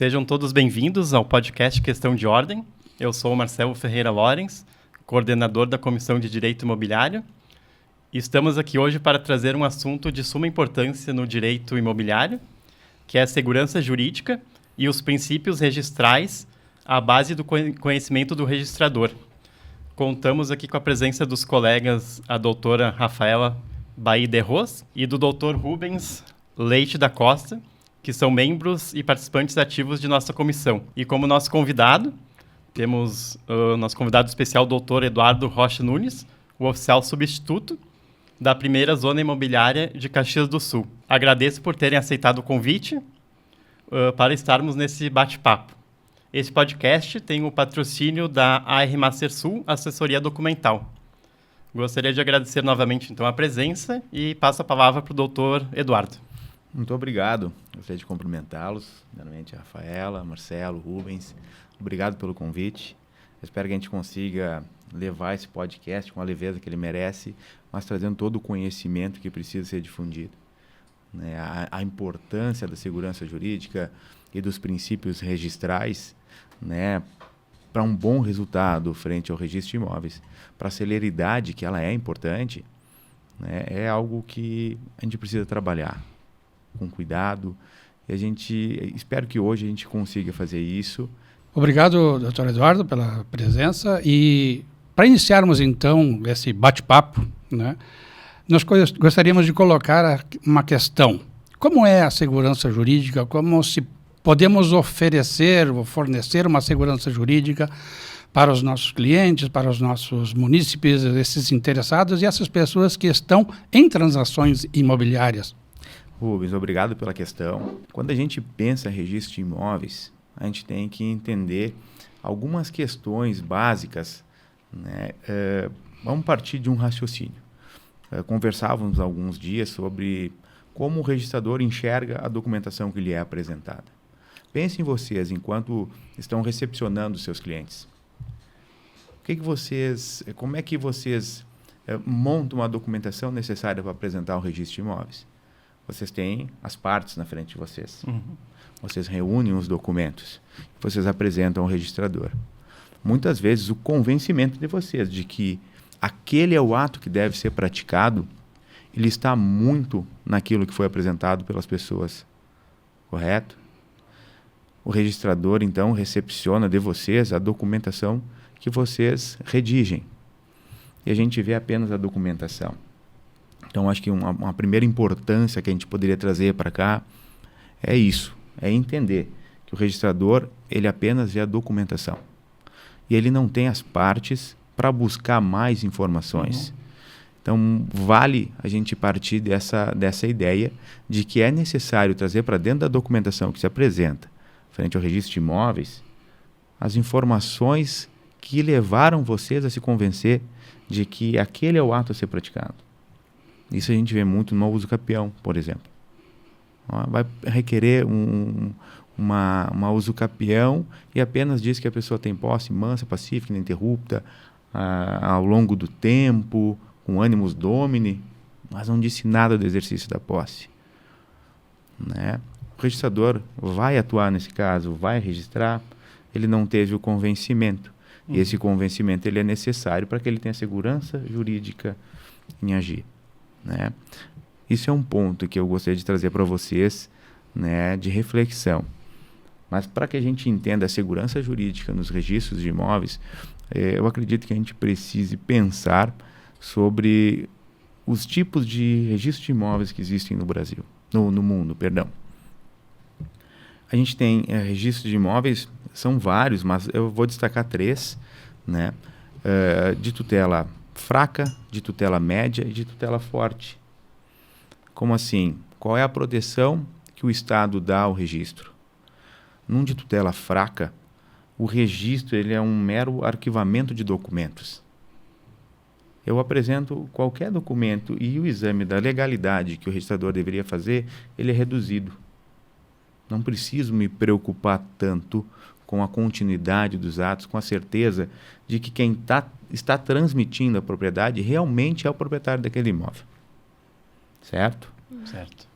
Sejam todos bem-vindos ao podcast Questão de Ordem. Eu sou o Marcelo Ferreira Lorenz, coordenador da Comissão de Direito Imobiliário. E estamos aqui hoje para trazer um assunto de suma importância no direito imobiliário, que é a segurança jurídica e os princípios registrais à base do conhecimento do registrador. Contamos aqui com a presença dos colegas, a doutora Rafaela Baí de Ros e do doutor Rubens Leite da Costa, que são membros e participantes ativos de nossa comissão. E como nosso convidado, temos o nosso convidado especial, o doutor Eduardo Rocha Nunes, o oficial substituto da primeira zona imobiliária de Caxias do Sul. Agradeço por terem aceitado o convite para estarmos nesse bate-papo. Esse podcast tem o patrocínio da AR Master Sul, assessoria documental. Gostaria de agradecer novamente, então, a presença e passo a palavra para o doutor Eduardo. Muito obrigado. Gostaria de cumprimentá-los, primeiramente a Rafaela, Marcelo, Rubens. Obrigado pelo convite. Eu espero que a gente consiga levar esse podcast com a leveza que ele merece, mas trazendo todo o conhecimento que precisa ser difundido. Né? A importância da segurança jurídica e dos princípios registrais, né, para um bom resultado frente ao registro de imóveis, para a celeridade, que ela é importante, né, é algo que a gente precisa trabalhar com cuidado, e espero que hoje a gente consiga fazer isso. Obrigado, doutor Eduardo, pela presença. E para iniciarmos então esse bate-papo, né, nós gostaríamos de colocar uma questão. Como é a segurança jurídica? Como se podemos oferecer ou fornecer uma segurança jurídica para os nossos clientes, para os nossos munícipes, esses interessados e essas pessoas que estão em transações imobiliárias? Rubens, obrigado pela questão. Quando a gente pensa em registro de imóveis, a gente tem que entender algumas questões básicas, né? Vamos partir de um raciocínio. Conversávamos há alguns dias sobre como o registrador enxerga a documentação que lhe é apresentada. Pensem vocês, enquanto estão recepcionando os seus clientes. Como é que vocês montam uma documentação necessária para apresentar o registro de imóveis? Vocês têm as partes na frente de vocês. Uhum. Vocês reúnem os documentos. Vocês apresentam ao registrador. Muitas vezes o convencimento de vocês de que aquele é o ato que deve ser praticado, ele está muito naquilo que foi apresentado pelas pessoas. Correto? O registrador, então, recepciona de vocês a documentação que vocês redigem. E a gente vê apenas a documentação. Então, acho que uma primeira importância que a gente poderia trazer para cá é isso. É entender que o registrador, ele apenas vê a documentação. E ele não tem as partes para buscar mais informações. Uhum. Então, vale a gente partir dessa ideia de que é necessário trazer para dentro da documentação que se apresenta frente ao registro de imóveis as informações que levaram vocês a se convencer de que aquele é o ato a ser praticado. Isso a gente vê muito no uso capião, por exemplo. Vai requerer uma uso capião e apenas diz que a pessoa tem posse mansa, pacífica, ininterrupta, ao longo do tempo, com animus domini, mas não disse nada do exercício da posse. Né? O registrador vai atuar nesse caso, vai registrar, ele não teve o convencimento. E esse convencimento ele é necessário para que ele tenha segurança jurídica em agir. Né? Isso é um ponto que eu gostaria de trazer para vocês, né, de reflexão. Mas para que a gente entenda a segurança jurídica nos registros de imóveis, eu acredito que a gente precise pensar sobre os tipos de registros de imóveis que existem no Brasil, no mundo, perdão. A gente tem registros de imóveis, são vários, mas eu vou destacar 3, né, de tutela fraca, de tutela média e de tutela forte. Como assim? Qual é a proteção que o Estado dá ao registro? Num de tutela fraca, o registro ele é um mero arquivamento de documentos. Eu apresento qualquer documento e o exame da legalidade que o registrador deveria fazer, ele é reduzido. Não preciso me preocupar tanto com a continuidade dos atos, com a certeza de que quem está transmitindo a propriedade realmente é o proprietário daquele imóvel. Certo? Certo.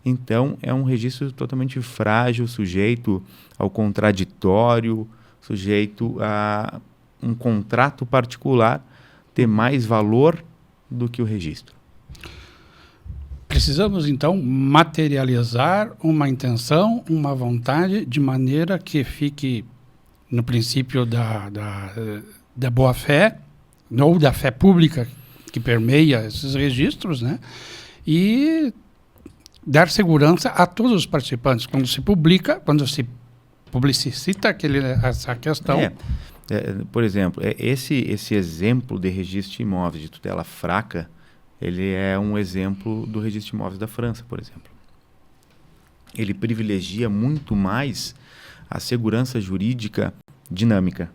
Então, é um registro totalmente frágil, sujeito ao contraditório, sujeito a um contrato particular ter mais valor do que o registro. Precisamos, então, materializar uma intenção, uma vontade, de maneira que fique no princípio da boa-fé, ou da fé pública que permeia esses registros, né? E dar segurança a todos os participantes. Quando se publicita essa questão... Por exemplo, esse exemplo de registro de imóveis de tutela fraca, ele é um exemplo do registro de imóveis da França, por exemplo. Ele privilegia muito mais a segurança jurídica dinâmica,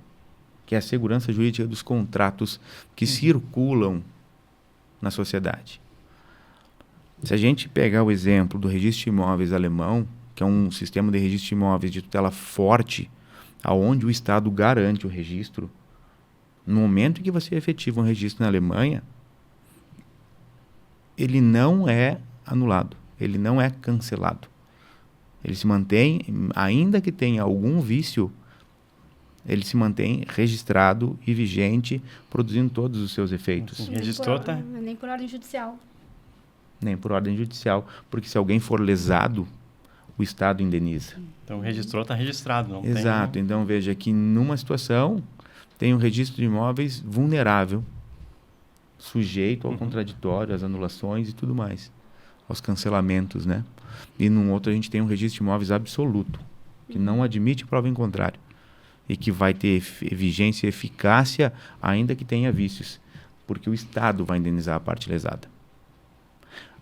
que é a segurança jurídica dos contratos que circulam na sociedade. Se a gente pegar o exemplo do registro de imóveis alemão, que é um sistema de registro de imóveis de tutela forte, aonde o Estado garante o registro, no momento em que você efetiva um registro na Alemanha, ele não é anulado, ele não é cancelado. Ele se mantém, ainda que tenha algum vício, ele se mantém registrado e vigente, produzindo todos os seus efeitos. Registrou, tá? Nem por ordem judicial. Nem por ordem judicial, porque se alguém for lesado, o Estado indeniza. Então, registrou, está registrado. Não Exato. tem... Então, veja que numa situação tem um registro de imóveis vulnerável, sujeito ao contraditório, às anulações e tudo mais, aos cancelamentos, né? E num outro a gente tem um registro de imóveis absoluto, que não admite prova em contrário e que vai ter vigência e eficácia ainda que tenha vícios, porque o Estado vai indenizar a parte lesada.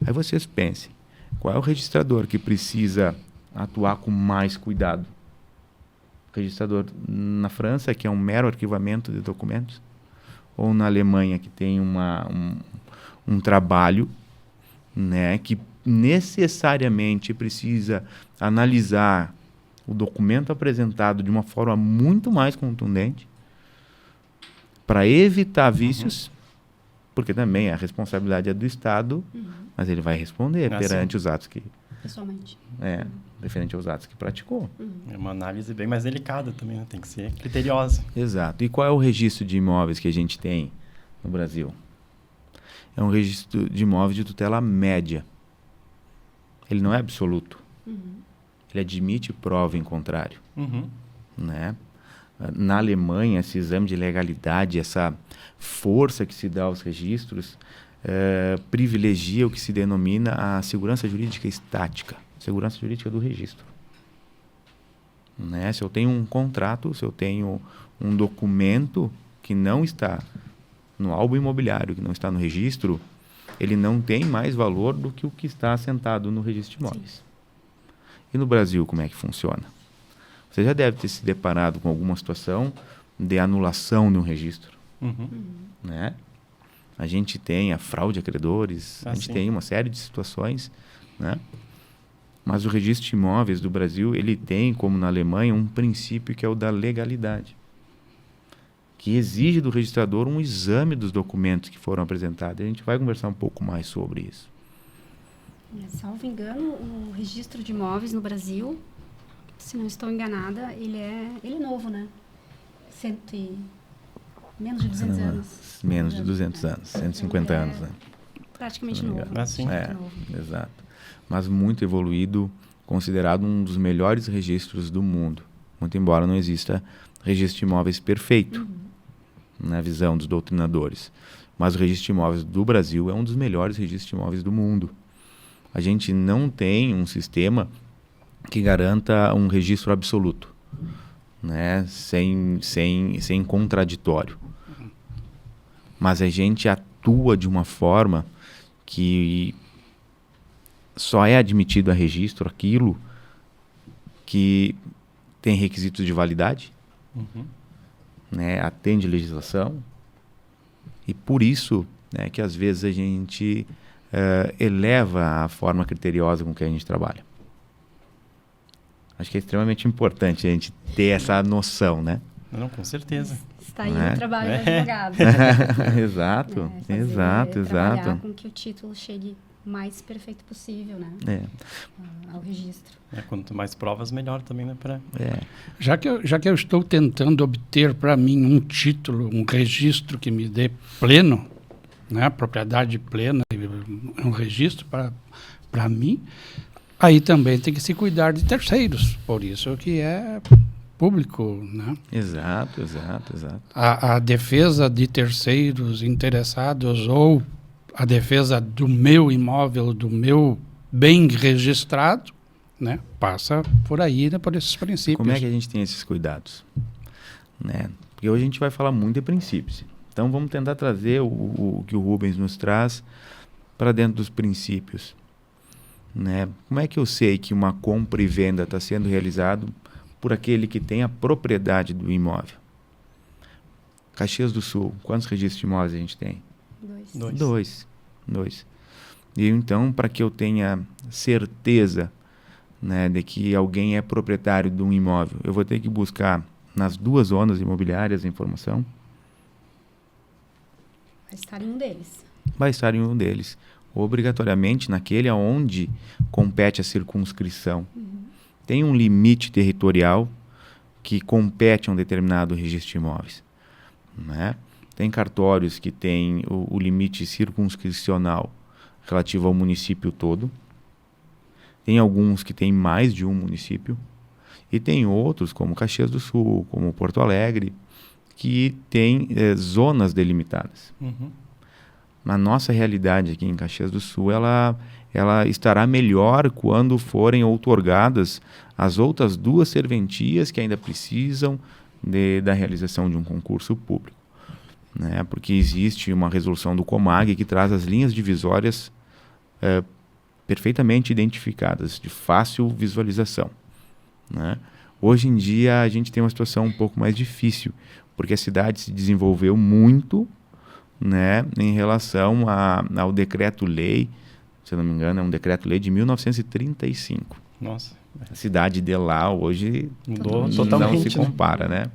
Aí vocês pensem, qual é o registrador que precisa atuar com mais cuidado? O registrador na França, que é um mero arquivamento de documentos, ou na Alemanha, que tem um trabalho, né, que necessariamente precisa analisar o documento apresentado de uma forma muito mais contundente para evitar vícios, porque também a responsabilidade é do Estado, mas ele vai responder perante os atos que... Pessoalmente. Referente aos atos que praticou. É uma análise bem mais delicada também, né? Tem que ser criteriosa. Exato. E qual é o registro de imóveis que a gente tem no Brasil? É um registro de imóveis de tutela média. Ele não é absoluto. Ele admite prova em contrário. Né? Na Alemanha, esse exame de legalidade, essa força que se dá aos registros, privilegia o que se denomina a segurança jurídica estática, segurança jurídica do registro. Né? Se eu tenho um contrato, se eu tenho um documento que não está no álbum imobiliário, que não está no registro, ele não tem mais valor do que o que está assentado no registro de imóveis. Sim. E no Brasil, como é que funciona? Você já deve ter se deparado com alguma situação de anulação de um registro. Né? A gente tem a fraude a credores, a gente tem uma série de situações, né? Mas o registro de imóveis do Brasil, ele tem, como na Alemanha, um princípio que é o da legalidade, que exige do registrador um exame dos documentos que foram apresentados. A gente vai conversar um pouco mais sobre isso. Salvo engano, o registro de imóveis no Brasil, se não estou enganada, ele é novo, né? Menos de 200 anos. Menos de 200 anos, 150 anos, né? Praticamente novo. Novo. Exato. Mas muito evoluído, considerado um dos melhores registros do mundo. Muito embora não exista registro de imóveis perfeito, na visão dos doutrinadores. Mas o registro de imóveis do Brasil é um dos melhores registros de imóveis do mundo. A gente não tem um sistema que garanta um registro absoluto, né? sem contraditório. Mas a gente atua de uma forma que só é admitido a registro aquilo que tem requisitos de validade, né? Atende legislação, e por isso, né, que às vezes a gente eleva a forma criteriosa com que a gente trabalha. Acho que é extremamente importante a gente ter essa noção, né? Não, com certeza. Está aí o trabalho do advogado. Exato. Trabalhar com que o título chegue mais perfeito possível, né? Ao registro. Quanto mais provas, melhor também, né? Já que eu estou tentando obter para mim um título, um registro que me dê pleno, né? Propriedade plena, um registro para mim, aí também tem que se cuidar de terceiros, por isso que é público, né? Exato. A defesa de terceiros interessados ou a defesa do meu imóvel, do meu bem registrado, né? Passa por aí, né? Por esses princípios. Como é que a gente tem esses cuidados? Né? Porque hoje a gente vai falar muito de princípios. Então vamos tentar trazer o que o Rubens nos traz para dentro dos princípios. Né? Como é que eu sei que uma compra e venda está sendo realizado por aquele que tem a propriedade do imóvel? Caxias do Sul, quantos registros de imóveis a gente tem? 2. E então, para que eu tenha certeza, né, de que alguém é proprietário de um imóvel, eu vou ter que buscar nas 2 zonas imobiliárias a informação? Vai estar em um deles. Vai estar em um deles. Obrigatoriamente naquele onde compete a circunscrição. Tem um limite territorial que compete a um determinado registro de imóveis. Né? Tem cartórios que têm o limite circunscricional relativo ao município todo. Tem alguns que têm mais de um município. E tem outros, como Caxias do Sul, como Porto Alegre, que têm zonas delimitadas. Na nossa realidade aqui em Caxias do Sul, ela estará melhor quando forem outorgadas as outras 2 serventias que ainda precisam da realização de um concurso público. Né? Porque existe uma resolução do COMAG que traz as linhas divisórias perfeitamente identificadas, de fácil visualização. Né? Hoje em dia a gente tem uma situação um pouco mais difícil, porque a cidade se desenvolveu muito, né, em relação ao decreto-lei, se eu não me engano, é um decreto-lei de 1935. Nossa. A cidade de lá hoje mudou não totalmente, se compara, né?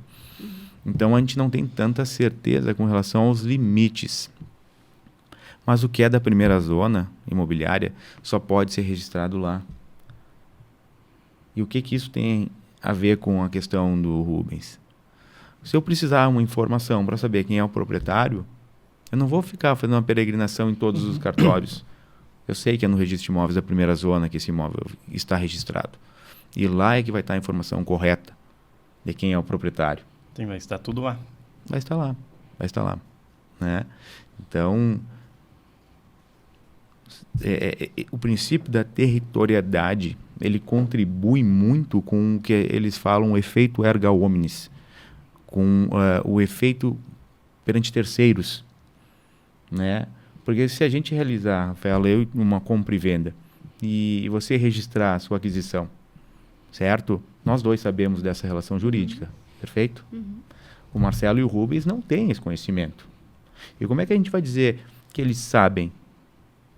Então a gente não tem tanta certeza com relação aos limites. Mas o que é da primeira zona imobiliária só pode ser registrado lá. E o que isso tem a ver com a questão do Rubens? Se eu precisar uma informação para saber quem é o proprietário, eu não vou ficar fazendo uma peregrinação em todos os cartórios. Eu sei que é no registro de imóveis da primeira zona que esse imóvel está registrado. E lá é que vai estar a informação correta de quem é o proprietário. Sim, vai estar tudo lá. Vai estar lá. Né? Então, o princípio da territorialidade, ele contribui muito com o que eles falam, o efeito erga omnes, com o efeito perante terceiros. Né? Porque se a gente realizar, Rafael, uma compra e venda, e você registrar a sua aquisição, certo? Nós 2 sabemos dessa relação jurídica, perfeito? O Marcelo e o Rubens não têm esse conhecimento. E como é que a gente vai dizer que eles sabem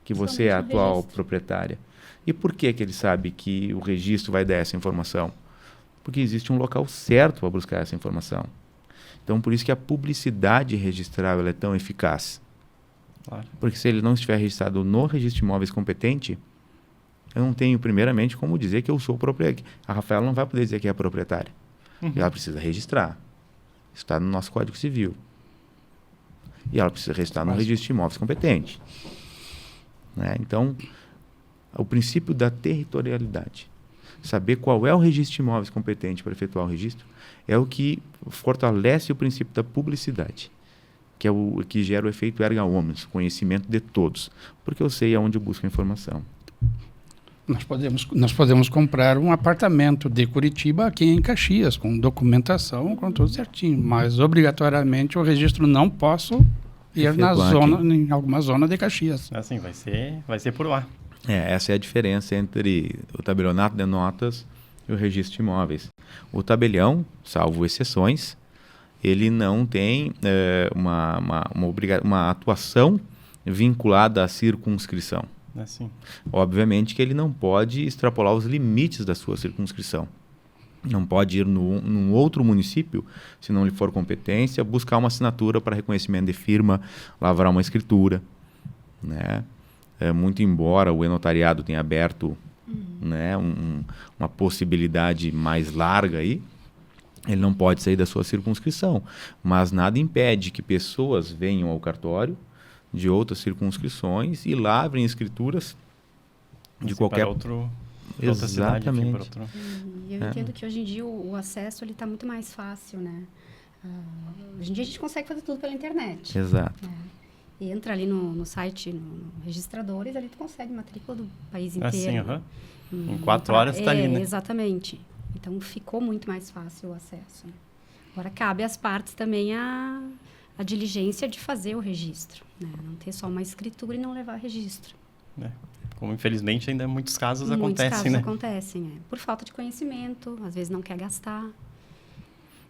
que você é a atual proprietária? E por que eles sabem que o registro vai dar essa informação? Porque existe um local certo para buscar essa informação. Então, por isso que a publicidade registrável é tão eficaz. Claro. Porque se ele não estiver registrado no registro de imóveis competente, eu não tenho, primeiramente, como dizer que eu sou proprietário. A Rafaela não vai poder dizer que é proprietária. Ela precisa registrar. Está no nosso Código Civil. E ela precisa registrar no registro de imóveis competente. Né? Então, o princípio da territorialidade, saber qual é o registro de imóveis competente para efetuar o registro, é o que fortalece o princípio da publicidade, que é o que gera o efeito erga omnes, conhecimento de todos, porque eu sei aonde eu busco a informação. Nós podemos comprar um apartamento de Curitiba aqui em Caxias, com documentação, com tudo certinho, mas obrigatoriamente o registro não posso ir em alguma zona de Caxias. Assim, vai ser por lá. Essa é a diferença entre o tabelionato de notas e o registro de imóveis. O tabelião, salvo exceções, ele não tem uma atuação vinculada à circunscrição. Assim. Obviamente que ele não pode extrapolar os limites da sua circunscrição. Não pode ir num outro município, se não lhe for competência, buscar uma assinatura para reconhecimento de firma, lavrar uma escritura. Né? muito embora o e-notariado tenha aberto né, uma possibilidade mais larga aí, ele não pode sair da sua circunscrição. Mas nada impede que pessoas venham ao cartório de outras circunscrições e lavrem escrituras de qualquer... outra Exatamente. cidade aqui, para outro... E eu entendo que hoje em dia o acesso está muito mais fácil, né? Hoje em dia a gente consegue fazer tudo pela internet. Exato. E entra ali no site, no registradores, ali tu consegue matrícula do país inteiro. Sim, em 4 horas está ali, né? Exatamente. Então ficou muito mais fácil o acesso. Né? Agora cabe às partes também a diligência de fazer o registro. Né? Não ter só uma escritura e não levar registro. Como infelizmente ainda muitos casos Muitos acontecem, casos né? acontecem, por falta de conhecimento, às vezes não quer gastar.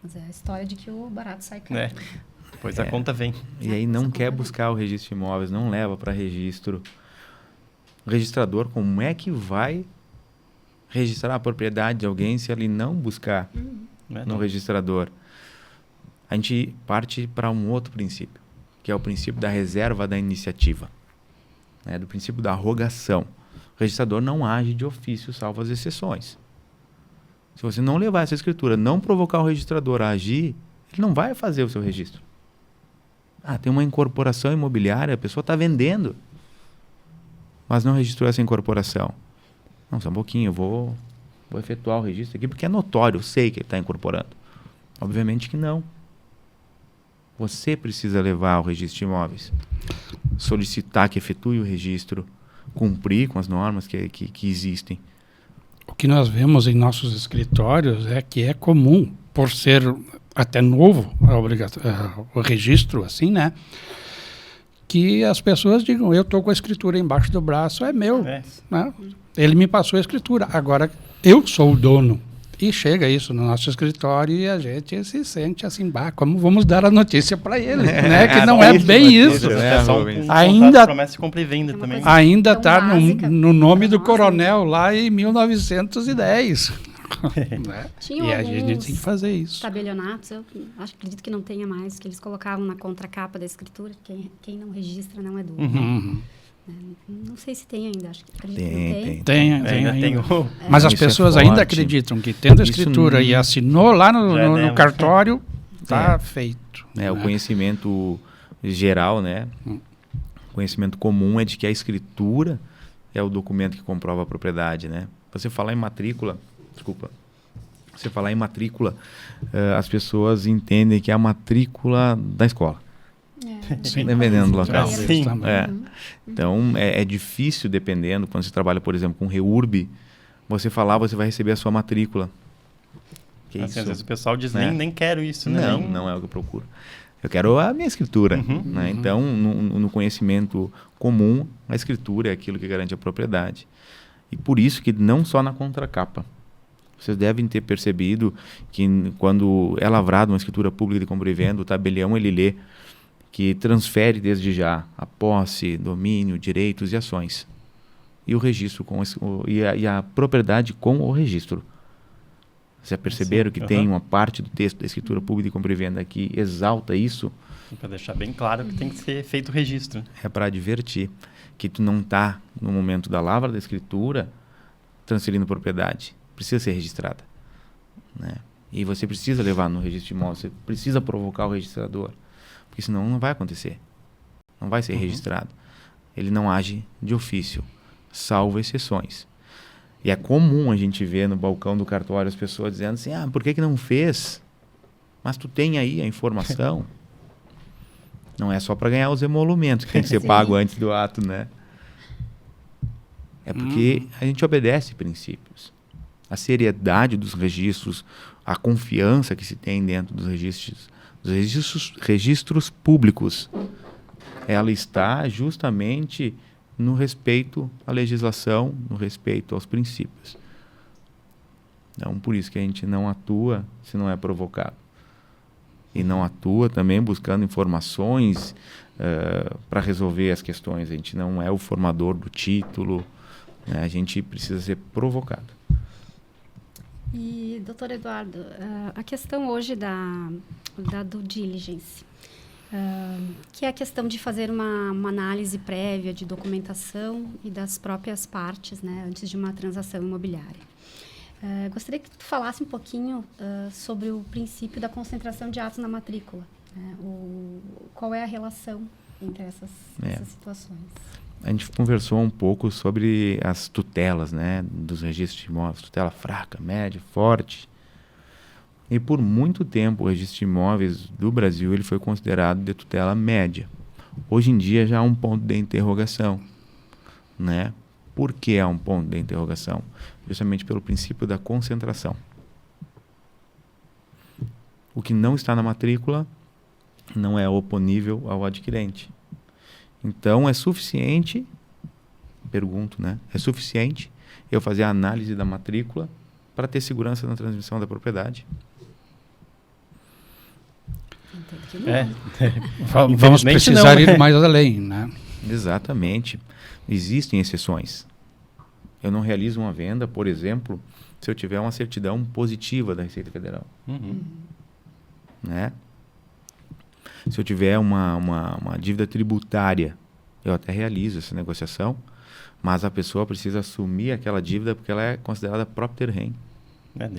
Mas é a história de que o barato sai caro. Depois a conta vem. E aí não quer buscar o registro de imóveis, não leva para registro. O registrador, como é que vai registrar a propriedade de alguém se ele não buscar no registrador? A gente parte para um outro princípio, que é o princípio da reserva da iniciativa, né? Do princípio da rogação. O registrador não age de ofício, salvo as exceções. Se você não levar essa escritura, não provocar o registrador a agir, ele não vai fazer o seu registro. Tem uma incorporação imobiliária, a pessoa está vendendo, mas não registrou essa incorporação. Não, só um pouquinho, eu vou efetuar o registro aqui, porque é notório, eu sei que ele está incorporando. Obviamente que não. Você precisa levar o registro de imóveis, solicitar que efetue o registro, cumprir com as normas que existem. O que nós vemos em nossos escritórios é que é comum, por ser até novo o registro, assim, né? Que as pessoas digam, eu estou com a escritura embaixo do braço, é meu. Né? Ele me passou a escritura, agora eu sou o dono. E chega isso no nosso escritório e a gente se sente assim, como vamos dar a notícia para ele, né? Que não é bem isso. É só ainda promessa de compra e venda também. Ainda está no nome do coronel lá em 1910. Né? E a gente tem que fazer isso. Tabelionatos, eu acredito que não tenha mais, que eles colocavam na contracapa da escritura, quem não registra não é dono. Não sei se tem ainda, acredito que não tem. Tem ainda. Mas as pessoas ainda acreditam que tendo a escritura e assinou lá no cartório, está feito. O conhecimento geral, né? O conhecimento comum é de que a escritura é o documento que comprova a propriedade, né? Você falar em matrícula, as pessoas entendem que é a matrícula da escola. Dependendo do local. Então, é difícil, dependendo, quando você trabalha, por exemplo, com REURB, você vai receber a sua matrícula. Às vezes o pessoal diz, nem quero isso. Não é o que eu procuro. Eu quero a minha escritura. Né? Então, no conhecimento comum, a escritura é aquilo que garante a propriedade. E por isso que não só na contracapa. Vocês devem ter percebido que quando é lavrado uma escritura pública de compra e venda, o tabelião ele lê que transfere desde já a posse, domínio, direitos e ações. E o registro e a propriedade com o registro. Vocês já perceberam que tem uma parte do texto da escritura pública de compra e venda que exalta isso? Para deixar bem claro que tem que ser feito o registro. É para advertir que tu não está, no momento da lavra da escritura, transferindo propriedade. Precisa ser registrada. Né? E você precisa levar no registro de imóveis, você precisa provocar o registrador. Porque senão não vai acontecer. Não vai ser registrado. Ele não age de ofício, salvo exceções. E é comum a gente ver no balcão do cartório as pessoas dizendo assim, por que não fez? Mas tu tem aí a informação. Não é só para ganhar os emolumentos que tem que ser pago antes do ato, né? É porque a gente obedece princípios. A seriedade dos registros, a confiança que se tem dentro dos registros públicos, ela está justamente no respeito à legislação, no respeito aos princípios. Então, por isso que a gente não atua se não é provocado. E não atua também buscando informações para resolver as questões. A gente não é o formador do título, né? A gente precisa ser provocado. E, doutor Eduardo, a questão hoje da due diligence, que é a questão de fazer uma análise prévia de documentação e das próprias partes, né, antes de uma transação imobiliária. Gostaria que tu falasse um pouquinho sobre o princípio da concentração de atos na matrícula. Né? Qual é a relação entre essas situações? A gente conversou um pouco sobre as tutelas, né, dos registros de imóveis, tutela fraca, média, forte. E por muito tempo o registro de imóveis do Brasil ele foi considerado de tutela média. Hoje em dia já há um ponto de interrogação, né? Por que há um ponto de interrogação? Justamente pelo princípio da concentração. O que não está na matrícula não é oponível ao adquirente. Então é suficiente, pergunto, né? É suficiente eu fazer a análise da matrícula para ter segurança na transmissão da propriedade? Vamos precisar ir mais além, né? Exatamente. Existem exceções. Eu não realizo uma venda, por exemplo, se eu tiver uma certidão positiva da Receita Federal. Né? Se eu tiver uma dívida tributária, eu até realizo essa negociação, mas a pessoa precisa assumir aquela dívida porque ela é considerada próprio terreno.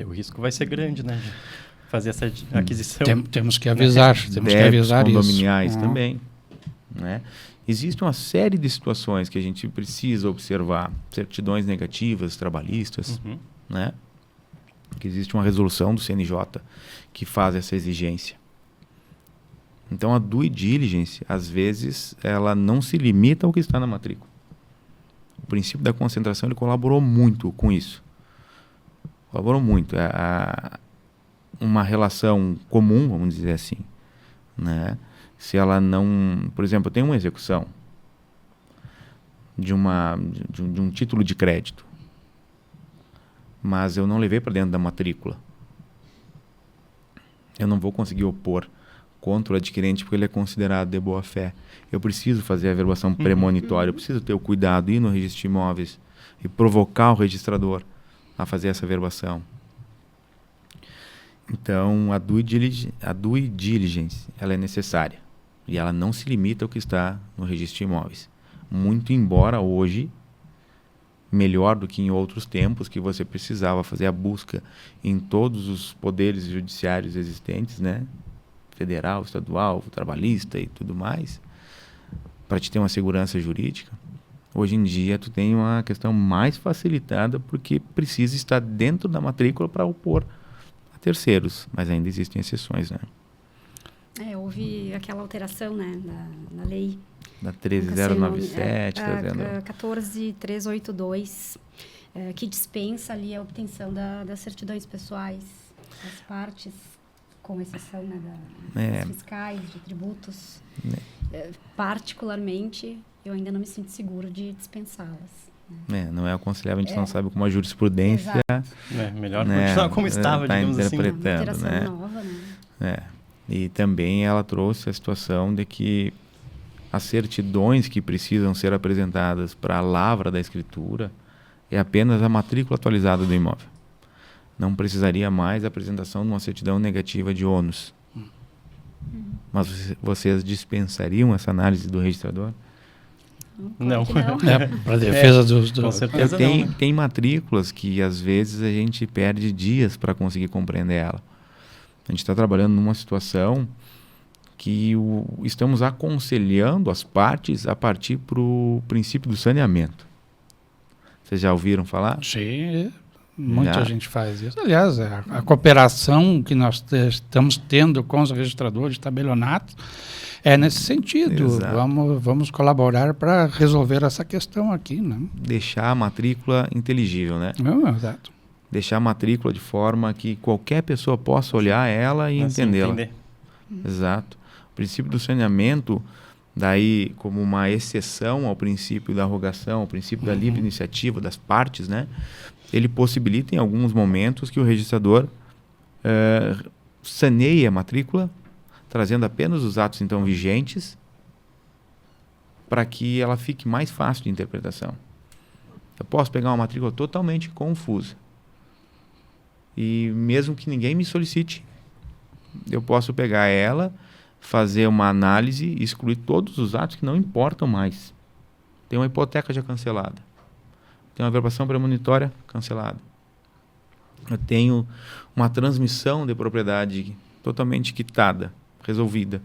O risco vai ser grande, né? Fazer essa aquisição. Temos que avisar, temos que avisar condominiais isso. Também. Né? Existe uma série de situações que a gente precisa observar. Certidões negativas, trabalhistas, né? Que existe uma resolução do CNJ que faz essa exigência. Então, a due diligence, às vezes, ela não se limita ao que está na matrícula. O princípio da concentração ele colaborou muito com isso. Colaborou muito. Uma relação comum, vamos dizer assim, né? Se ela não... Por exemplo, eu tenho uma execução de um título de crédito, mas eu não levei para dentro da matrícula. Eu não vou conseguir opor contra o adquirente porque ele é considerado de boa-fé. Eu preciso fazer a averbação premonitória, eu preciso ter o cuidado, ir no registro de imóveis e provocar o registrador a fazer essa averbação. Então, a due diligence ela é necessária e ela não se limita ao que está no registro de imóveis. Muito embora hoje, melhor do que em outros tempos, que você precisava fazer a busca em todos os poderes judiciários existentes, né? Federal, estadual, trabalhista e tudo mais, para te ter uma segurança jurídica. Hoje em dia, tu tem uma questão mais facilitada porque precisa estar dentro da matrícula para opor a terceiros, mas ainda existem exceções, né? Houve aquela alteração, né, na lei da 13097, 14382, que dispensa ali a obtenção das certidões pessoais das partes, com exceção, né, das fiscais, de tributos. Particularmente, eu ainda não me sinto seguro de dispensá-las. Né? Não é aconselhável, a gente não sabe como a jurisprudência... melhor continuar como estava, digamos assim. Uma alteração nova, né? E também ela trouxe a situação de que as certidões que precisam ser apresentadas para a lavra da escritura é apenas a matrícula atualizada do imóvel. Não precisaria mais a apresentação de uma certidão negativa de ônus. Mas vocês dispensariam essa análise do registrador? Não. Para defesa dos... Com certeza tem matrículas que às vezes a gente perde dias para conseguir compreender ela. A gente está trabalhando numa situação que estamos aconselhando as partes a partir para o princípio do saneamento. Vocês já ouviram falar? Sim, muita gente faz isso. Aliás, a cooperação que nós estamos tendo com os registradores de tabelionato é nesse sentido. Vamos colaborar para resolver essa questão aqui, né? Deixar a matrícula inteligível, né? Exato. Deixar a matrícula de forma que qualquer pessoa possa olhar ela e entendê-la. Exato. O princípio do saneamento, daí como uma exceção ao princípio da arrogação, ao princípio da livre iniciativa das partes, né? Ele possibilita em alguns momentos que o registrador saneie a matrícula, trazendo apenas os atos então vigentes, para que ela fique mais fácil de interpretação. Eu posso pegar uma matrícula totalmente confusa, e mesmo que ninguém me solicite, eu posso pegar ela, fazer uma análise e excluir todos os atos que não importam mais. Tem uma hipoteca já cancelada. Tem uma verbação premonitória cancelada. Eu tenho uma transmissão de propriedade totalmente quitada, resolvida.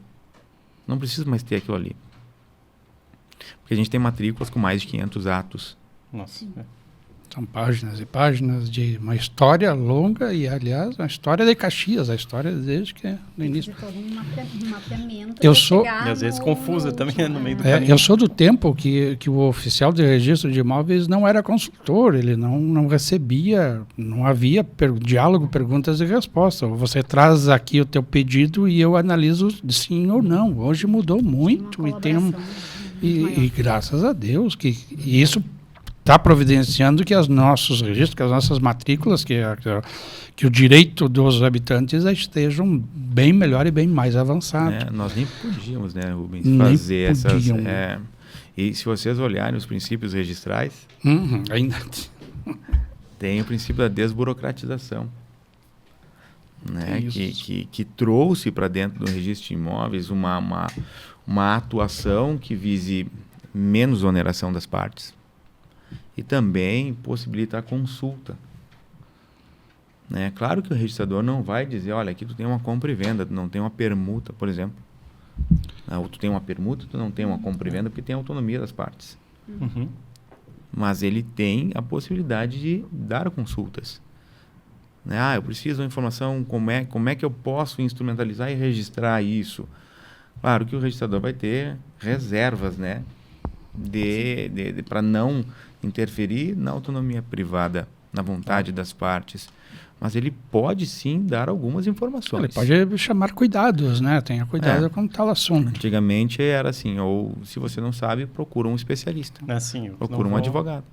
Não preciso mais ter aquilo ali. Porque a gente tem matrículas com mais de 500 atos. Nossa. São páginas e páginas de uma história longa e, aliás, a história de Caxias, a história desde que no início. Todo um mapeamento. Eu sou- E às vezes confusa também, né, no meio do É, caminho. eu sou do tempo que o oficial de registro de imóveis não era consultor, ele não recebia, não havia diálogo, perguntas e respostas. Você traz aqui o teu pedido e eu analiso sim ou não. Hoje mudou muito e tem e graças a Deus que isso está providenciando que os nossos registros, que as nossas matrículas, que o direito dos habitantes estejam bem melhor e bem mais avançado. Nós nem podíamos, né, Rubens, Nem fazer essas... podiam. E se vocês olharem os princípios registrais, Ainda tem o princípio da desburocratização, né, Isso. que trouxe para dentro do registro de imóveis uma atuação que vise menos oneração das partes e também possibilita a consulta. Né? Claro que o registrador não vai dizer, olha, aqui tu tem uma compra e venda, tu não tem uma permuta, por exemplo. Ou tu tem uma permuta, tu não tem uma compra e venda, porque tem autonomia das partes. Uhum. Mas ele tem a possibilidade de dar consultas. Né? Eu preciso de uma informação, como é que eu posso instrumentalizar e registrar isso? Claro que o registrador vai ter reservas, né? Para não interferir na autonomia privada, na vontade das partes. Mas ele pode sim dar algumas informações. Ele pode chamar cuidados, né? Tenha cuidado com tal assunto. Antigamente era assim, ou se você não sabe, procura um especialista. Assim, Procura um advogado.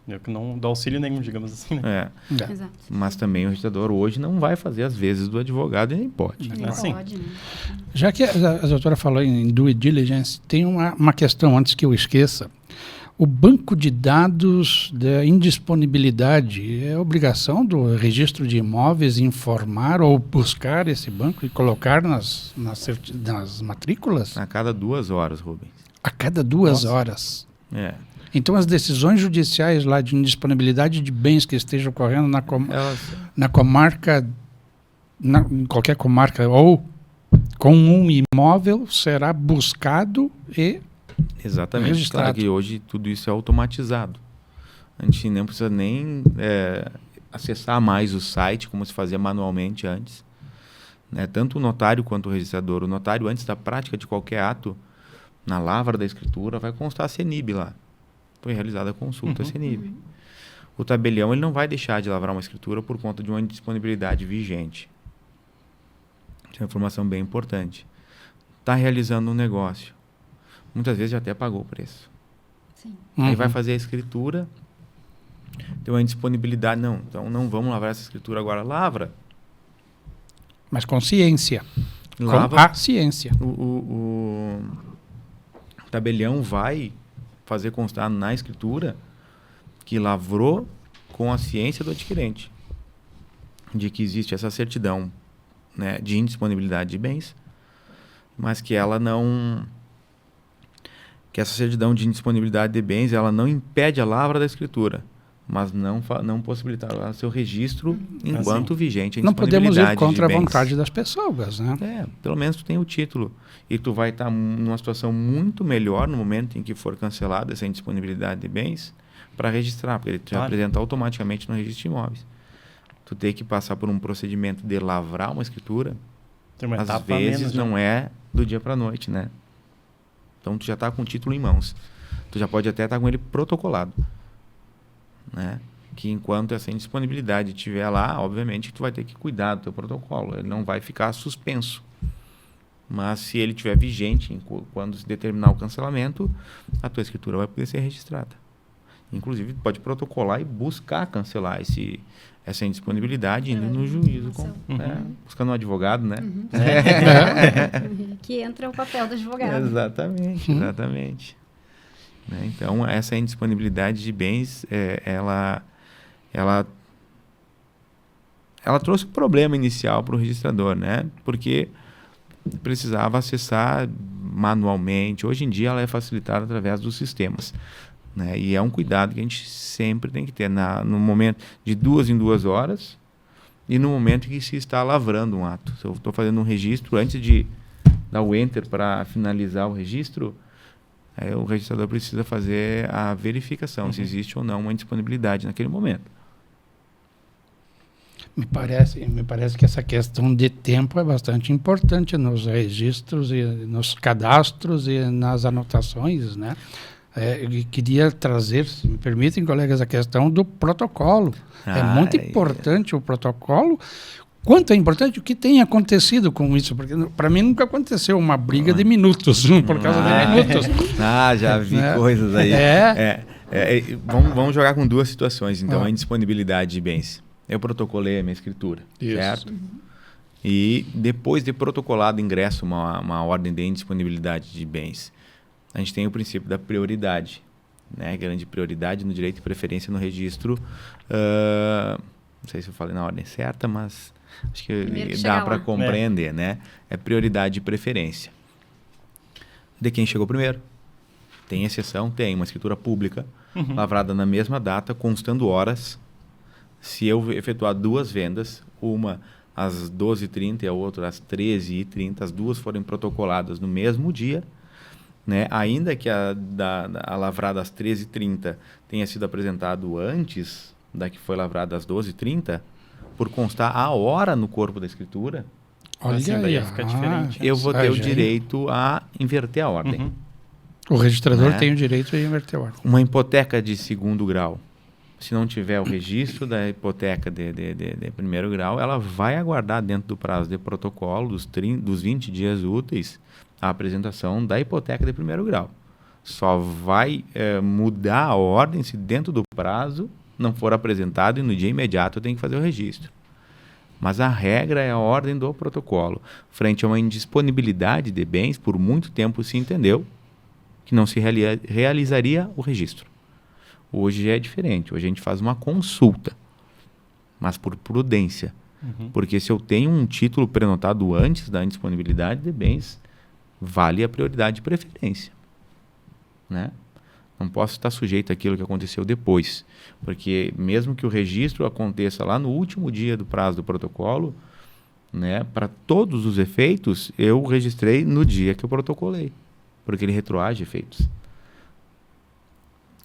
Eu que não dou auxílio nenhum, digamos assim, né? Exato. Mas também o registrador hoje não vai fazer as vezes do advogado e nem pode. Nem Assim. pode, né? Já que a doutora falou em due diligence, tem uma questão antes que eu esqueça. O banco de dados da indisponibilidade é obrigação do registro de imóveis informar ou buscar esse banco e colocar nas matrículas? A cada 2 horas, Rubens. A cada 2 Nossa. horas. É. Então, as decisões judiciais lá de indisponibilidade de bens que estejam ocorrendo na comarca, em qualquer comarca, ou com um imóvel, será buscado e Exatamente. registrado. Claro que hoje tudo isso é automatizado. A gente não precisa nem acessar mais o site como se fazia manualmente antes. Né? Tanto o notário quanto o registrador. O notário, antes da prática de qualquer ato, na lavra da escritura, vai constar a CENIB lá. Foi realizada a consulta CENIB. O tabelião ele não vai deixar de lavrar uma escritura por conta de uma indisponibilidade vigente. Isso é uma informação bem importante. Está realizando um negócio. Muitas vezes já até pagou o preço. Sim. Aí vai fazer a escritura, tem uma indisponibilidade. Não, então não vamos lavrar essa escritura agora. Lavra. Mas com ciência. Lava. Com a ciência. O tabelião vai fazer constar na escritura que lavrou com a ciência do adquirente, de que existe essa certidão, né, de indisponibilidade de bens, mas que ela não... que essa certidão de indisponibilidade de bens ela não impede a lavra da escritura, mas não possibilitará seu registro enquanto vigente a Não podemos ir indisponibilidade contra a de bens. vontade das pessoas, né? Pelo menos tu tem o título e tu vai estar numa situação muito melhor no momento em que for cancelada essa indisponibilidade de bens para registrar, porque ele te apresenta automaticamente no registro de imóveis. Tu tem que passar por um procedimento de lavrar uma escritura, Tem uma às etapa a vezes menos, não é do dia para a noite, né? Então tu já está com o título em mãos. Tu já pode até estar com ele protocolado, né? Que enquanto essa indisponibilidade estiver lá, obviamente tu vai ter que cuidar do teu protocolo. Ele não vai ficar suspenso. Mas se ele estiver vigente, quando se determinar o cancelamento, a tua escritura vai poder ser registrada. Inclusive, pode protocolar e buscar cancelar essa indisponibilidade indo no juízo, buscando um advogado, né? Que entra o papel do advogado. Exatamente, exatamente. Né? Então, essa indisponibilidade de bens, ela trouxe um problema inicial para o registrador, né? Porque precisava acessar manualmente. Hoje em dia ela é facilitada através dos sistemas, né? E é um cuidado que a gente sempre tem que ter no momento de 2 em 2 horas e no momento em que se está lavrando um ato. Se eu estou fazendo um registro, antes de dar o enter para finalizar o registro, o registrador precisa fazer a verificação se existe ou não uma indisponibilidade naquele momento. Me parece que essa questão de tempo é bastante importante nos registros e nos cadastros e nas anotações, né? Eu queria trazer, se me permitem, colegas, a questão do protocolo. É muito importante o protocolo. Quanto é importante o que tem acontecido com isso? Porque para mim nunca aconteceu uma briga de minutos, por causa de minutos. Já vi coisas aí. Vamos jogar com 2 situações, então, a indisponibilidade de bens. Eu protocolei a minha escritura, certo? E depois de protocolado ingresso uma ordem de indisponibilidade de bens, a gente tem o princípio da prioridade, né? Grande prioridade no direito e preferência no registro. Não sei se eu falei na ordem certa, mas acho que dá para compreender, né? É prioridade e preferência. De quem chegou primeiro. Tem exceção? Tem. Uma escritura pública, lavrada na mesma data, constando horas. Se eu efetuar 2 vendas, uma às 12h30 e a outra às 13h30, as 2 forem protocoladas no mesmo dia, né? Ainda que a lavrada às 13h30 tenha sido apresentado antes da que foi lavrada às 12h30, por constar a hora no corpo da escritura, olha assim, aí, fica diferente. eu vou ter o direito a inverter a ordem. O registrador tem o direito de inverter a ordem. Uma hipoteca de 2º grau, se não tiver o registro da hipoteca de 1º grau, ela vai aguardar dentro do prazo de protocolo dos 20 dias úteis a apresentação da hipoteca de 1º grau. Só vai mudar a ordem se dentro do prazo não for apresentado e no dia imediato eu tenho que fazer o registro. Mas a regra é a ordem do protocolo. Frente a uma indisponibilidade de bens, por muito tempo se entendeu que não se realizaria o registro. Hoje é diferente. Hoje a gente faz uma consulta, mas por prudência. Porque se eu tenho um título prenotado antes da indisponibilidade de bens, vale a prioridade de preferência, né? Não posso estar sujeito àquilo que aconteceu depois, porque mesmo que o registro aconteça lá no último dia do prazo do protocolo, né, para todos os efeitos, eu registrei no dia que eu protocolei, porque ele retroage efeitos.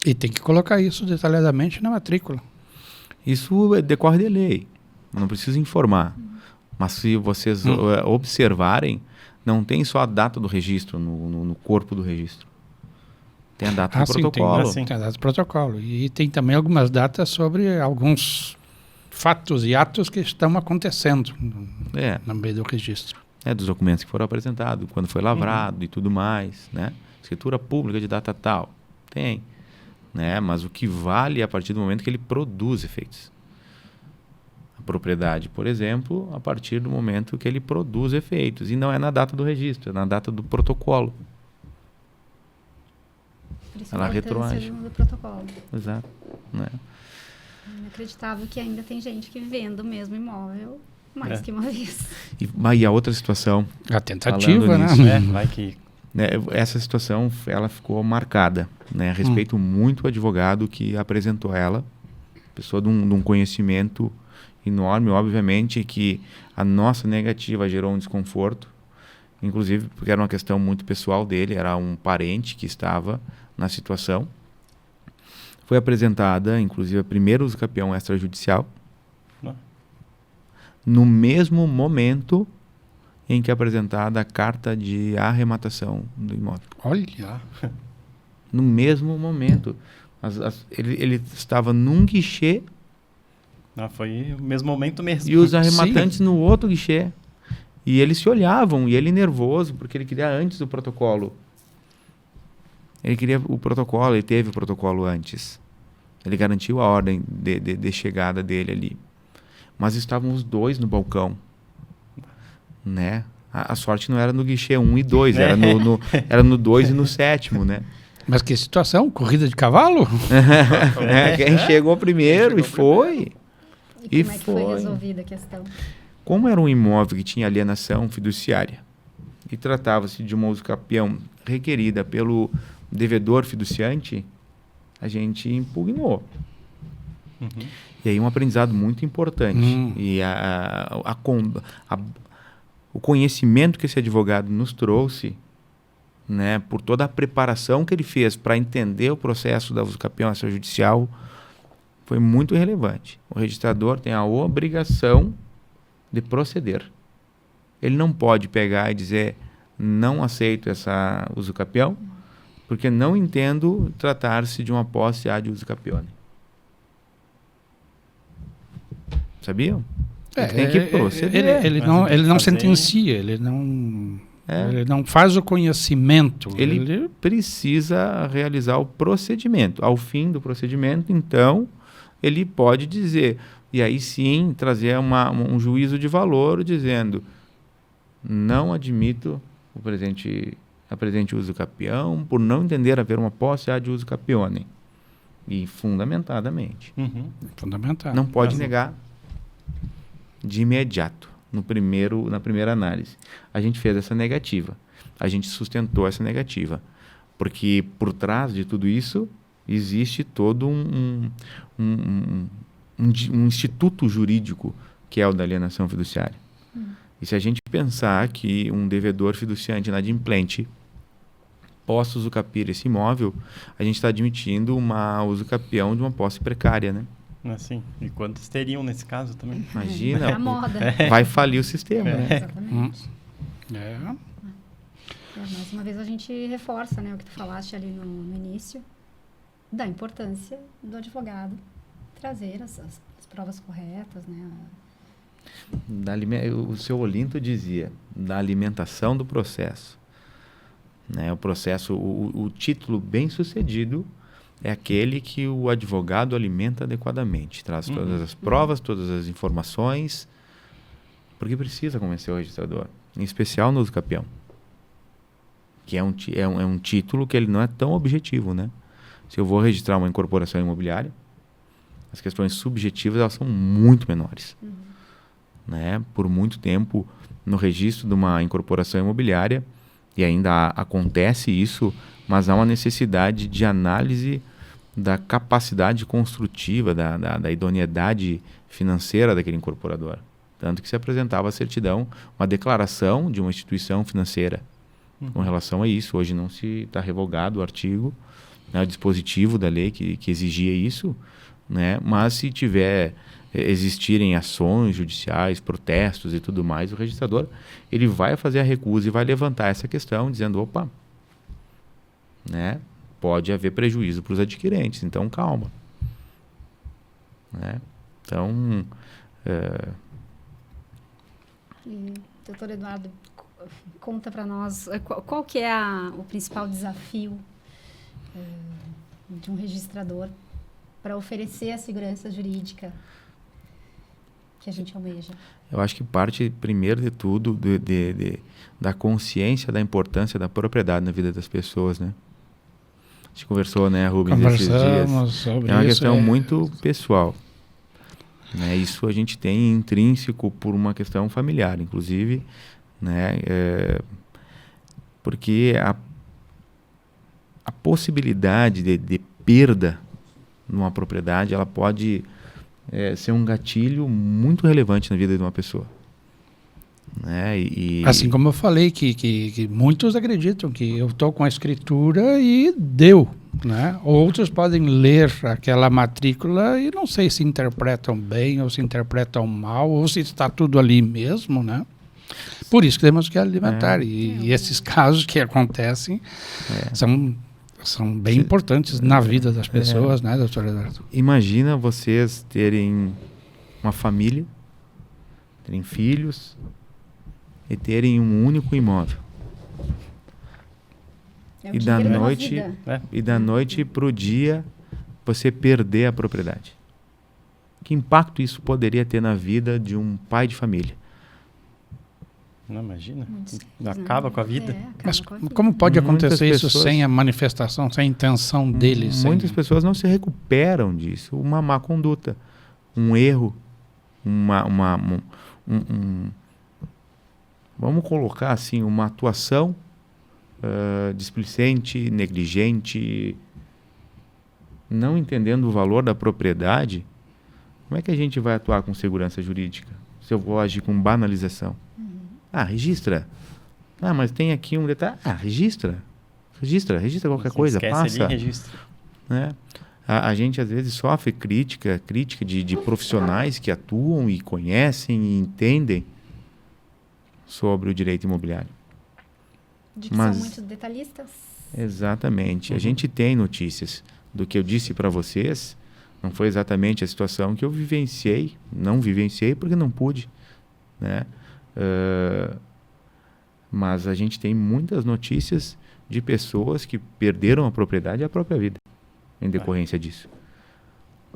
E tem que colocar isso detalhadamente na matrícula. Isso decorre de lei, não preciso informar. Mas se vocês observarem, não tem só a data do registro no corpo do registro. Tem a data do protocolo. Tem a data do protocolo. E tem também algumas datas sobre alguns fatos e atos que estão acontecendo no meio do registro. Dos documentos que foram apresentados, quando foi lavrado e tudo mais, né? Escritura pública de data tal. Tem. Né? Mas o que vale é a partir do momento que ele produz efeitos. A propriedade, por exemplo, a partir do momento que ele produz efeitos. E não é na data do registro, é na data do protocolo. Ela retroage. Do protocolo. Exato. Né? Inacreditável que ainda tem gente que vende o mesmo imóvel mais que uma vez. E a outra situação... A tentativa, né? Vai que... Essa situação, ela ficou marcada, né? Respeito muito o advogado que apresentou ela, pessoa de um conhecimento enorme, obviamente que a nossa negativa gerou um desconforto, inclusive porque era uma questão muito pessoal dele, era um parente que estava na situação. Foi apresentada, inclusive, a primeira usucapião extrajudicial, no mesmo momento em que é apresentada a carta de arrematação do imóvel. Olha! No mesmo momento. Ele estava num guichê. Foi o mesmo momento mesmo. E os arrematantes no outro guichê. E eles se olhavam, e ele nervoso, porque ele queria antes do protocolo. Ele queria o protocolo, ele teve o protocolo antes. Ele garantiu a ordem de chegada dele ali. Mas estavam os dois no balcão. Né? A sorte não era no guichê 1 e 2, era no 2 e no 7º, né? Mas que situação? Corrida de cavalo? Quem chegou primeiro e foi. E como é que foi resolvida a questão? Como era um imóvel que tinha alienação fiduciária, e tratava-se de uma usucapião requerida pelo devedor fiduciante, a gente impugnou. E aí um aprendizado muito importante. E o conhecimento que esse advogado nos trouxe, né, por toda a preparação que ele fez para entender o processo da usucapião extrajudicial, foi muito relevante. O registrador tem a obrigação de proceder. Ele não pode pegar e dizer: não aceito essa usucapião, porque não entendo tratar-se de uma posse ad usucapione. Sabiam? Ele tem que proceder. Ele não sentencia, ele não faz o conhecimento. Ele precisa realizar o procedimento. Ao fim do procedimento, então, ele pode dizer, e aí sim trazer um juízo de valor dizendo: não admito a presente usucapião por não entender haver uma posse ad usucapione. E fundamentadamente. Fundamental. Não pode negar de imediato, na primeira análise. A gente fez essa negativa. A gente sustentou essa negativa. Porque por trás de tudo isso existe todo um instituto jurídico, que é o da alienação fiduciária. E se a gente pensar que um devedor fiduciante inadimplente possa usucapir esse imóvel, a gente está admitindo uma usucapião de uma posse precária, né? Assim, e quantos teriam nesse caso também? Imagina, É a moda. vai falir o sistema, né? Exatamente. Mais uma vez a gente reforça, né, o que tu falaste ali no início, da importância do advogado trazer as provas corretas, né? O seu Olinto dizia da alimentação do processo, né? O processo, o título bem sucedido é aquele que o advogado alimenta adequadamente, traz todas as provas, todas as informações, porque precisa convencer o registrador, em especial no usucapião, que é um título que ele não é tão objetivo, né? Se eu vou registrar uma incorporação imobiliária, as questões subjetivas elas são muito menores. Né? Por muito tempo, no registro de uma incorporação imobiliária, e ainda acontece isso, mas há uma necessidade de análise da capacidade construtiva, da idoneidade financeira daquele incorporador. Tanto que se apresentava a certidão, uma declaração de uma instituição financeira com relação a isso. Hoje não se está revogado o artigo, né, o dispositivo da lei que exigia isso, né? Mas se existirem ações judiciais, protestos e tudo mais, o registrador ele vai fazer a recusa e vai levantar essa questão dizendo: opa, né, pode haver prejuízo para os adquirentes, então calma, né? Então E, doutor Eduardo, conta para nós qual que é o principal desafio de um registrador para oferecer a segurança jurídica que a gente almeja? Eu acho que parte, primeiro de tudo, da consciência da importância da propriedade na vida das pessoas, né? A gente conversou, né, Rubens, esses dias. Sobre é uma isso, questão muito pessoal. Né? Isso a gente tem intrínseco por uma questão familiar, inclusive, né? Porque a possibilidade de perda numa propriedade, ela pode ser um gatilho muito relevante na vida de uma pessoa. Né? Assim como eu falei, que muitos acreditam que eu estou com a escritura e deu. Né? Outros podem ler aquela matrícula e não sei se interpretam bem ou se interpretam mal ou se está tudo ali mesmo, né? Por isso que temos que alimentar. E esses casos que acontecem são bem importantes na vida das pessoas, né, doutor Eduardo? Imagina vocês terem uma família, terem filhos e terem um único imóvel. E da noite para o dia você perder a propriedade. Que impacto isso poderia ter na vida de um pai de família? Não, imagina. Acaba com a vida. Mas como pode acontecer isso sem a manifestação, sem a intenção deles? Muitas pessoas não se recuperam disso. Uma má conduta, um erro, vamos colocar assim, uma atuação displicente, negligente, não entendendo o valor da propriedade, como é que a gente vai atuar com segurança jurídica? Se eu vou agir com banalização. Registra. Mas tem aqui um detalhe. Registra qualquer coisa, passa. Ali, registra. Né? A gente às vezes sofre crítica de profissionais que atuam e conhecem e entendem sobre o direito imobiliário. De que são muito detalhistas? Exatamente. A gente tem notícias do que eu disse para vocês. Não foi exatamente a situação que eu vivenciei. Não vivenciei porque não pude. Né? Mas a gente tem muitas notícias de pessoas que perderam a propriedade e a própria vida em decorrência disso.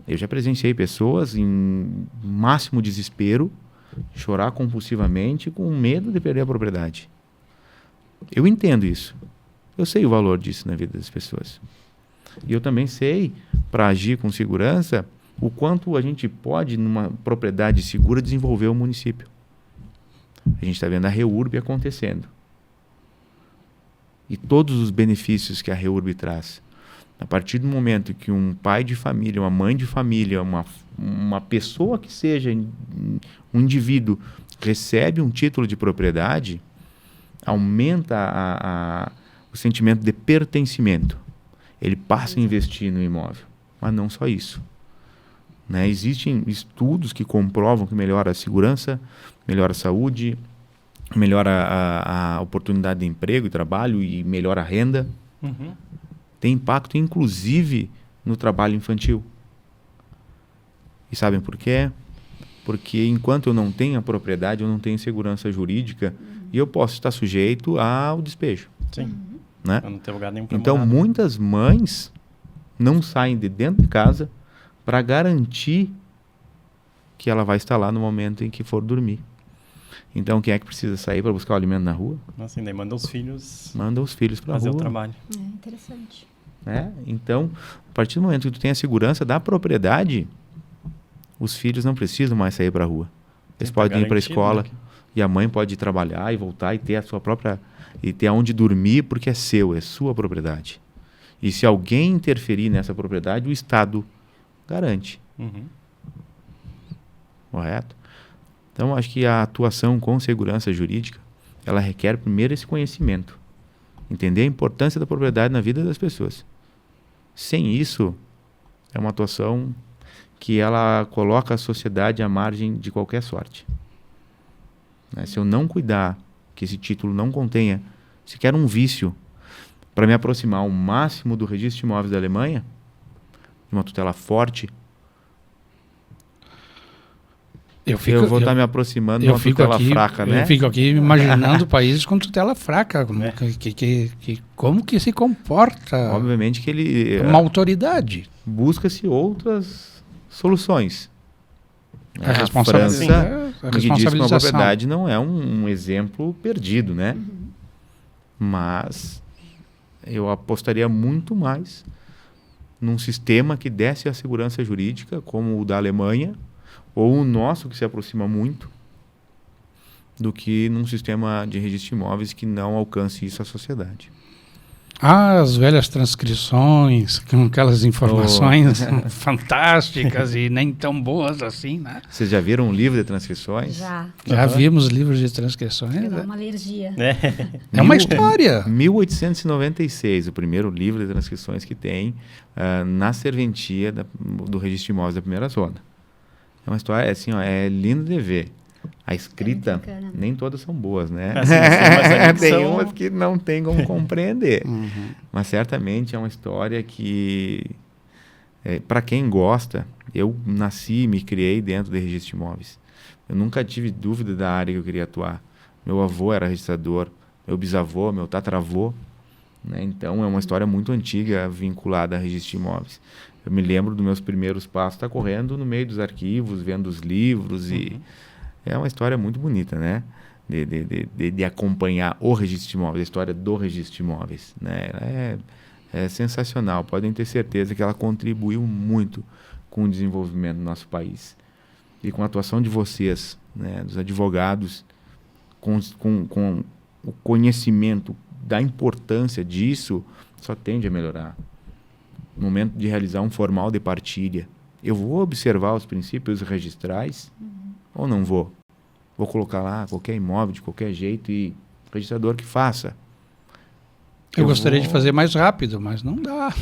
Eu já presenciei pessoas em máximo desespero, chorar compulsivamente com medo de perder a propriedade. Eu entendo isso. Eu sei o valor disso na vida das pessoas. E eu também sei, para agir com segurança, o quanto a gente pode, numa propriedade segura, desenvolver o município. A gente está vendo a REURB acontecendo. E todos os benefícios que a REURB traz. A partir do momento que um pai de família, uma mãe de família, uma pessoa que seja um indivíduo recebe um título de propriedade, aumenta o sentimento de pertencimento. Ele passa a investir no imóvel. Mas não só isso. Né? Existem estudos que comprovam que melhora a segurança, melhora a saúde, melhora a oportunidade de emprego e trabalho e melhora a renda. Tem impacto, inclusive, no trabalho infantil. E sabem por quê? Porque enquanto eu não tenho a propriedade, eu não tenho segurança jurídica e eu posso estar sujeito ao despejo. Sim. Né? Eu não tenho lugar nenhum pra Então, morar. muitas mães não saem de dentro de casa para garantir que ela vai estar lá no momento em que for dormir. Então, quem é que precisa sair para buscar o alimento na rua? Assim, daí manda os filhos Manda os filhos para a fazer rua. o trabalho. Interessante. Né? Então, a partir do momento que tu tem a segurança da propriedade, os filhos não precisam mais sair para a rua. Eles podem ir para a escola e a mãe pode ir trabalhar e voltar e ter a sua própria... e ter aonde dormir porque é seu, é sua propriedade. E se alguém interferir nessa propriedade, o Estado garante. Correto? Então, acho que a atuação com segurança jurídica, ela requer primeiro esse conhecimento. Entender a importância da propriedade na vida das pessoas. Sem isso, é uma atuação que ela coloca a sociedade à margem de qualquer sorte. Né? Se eu não cuidar que esse título não contenha sequer um vício para me aproximar ao máximo do registro de imóveis da Alemanha, de uma tutela forte, eu vou estar me aproximando de uma tutela fraca, né? Eu fico aqui imaginando países com tutela fraca, como que se comporta. Obviamente que ele... uma autoridade. Busca-se outras soluções. A responsabilidade. A França, que diz que uma propriedade não é um exemplo perdido, né? Mas eu apostaria muito mais num sistema que desse a segurança jurídica, como o da Alemanha, ou o nosso, que se aproxima muito, do que num sistema de registro de imóveis que não alcance isso à sociedade. As velhas transcrições, com aquelas informações fantásticas e nem tão boas assim, né? Vocês já viram um livro de transcrições? Já vimos livros de transcrições. É uma alergia. É uma história. 1896, o primeiro livro de transcrições que tem na serventia do registro de imóveis da primeira zona. É uma história, assim, é lindo de ver. A escrita, nem todas são boas, né? Tem umas que não tem como compreender. Mas certamente é uma história que, para quem gosta, eu nasci e me criei dentro de registro de imóveis. Eu nunca tive dúvida da área que eu queria atuar. Meu avô era registrador, meu bisavô, meu tataravô. Né? Então é uma história muito antiga vinculada a registro de imóveis. Eu me lembro dos meus primeiros passos, correndo no meio dos arquivos, vendo os livros e... É uma história muito bonita, né? De acompanhar o registro de imóveis, a história do registro de imóveis. Né? É sensacional. Podem ter certeza que ela contribuiu muito com o desenvolvimento do nosso país. E com a atuação de vocês, né? Dos advogados, com o conhecimento da importância disso, só tende a melhorar. No momento de realizar um formal de partilha, eu vou observar os princípios registrais ou não vou? Vou colocar lá qualquer imóvel de qualquer jeito e o registrador que faça. Eu gostaria de fazer mais rápido, mas não dá.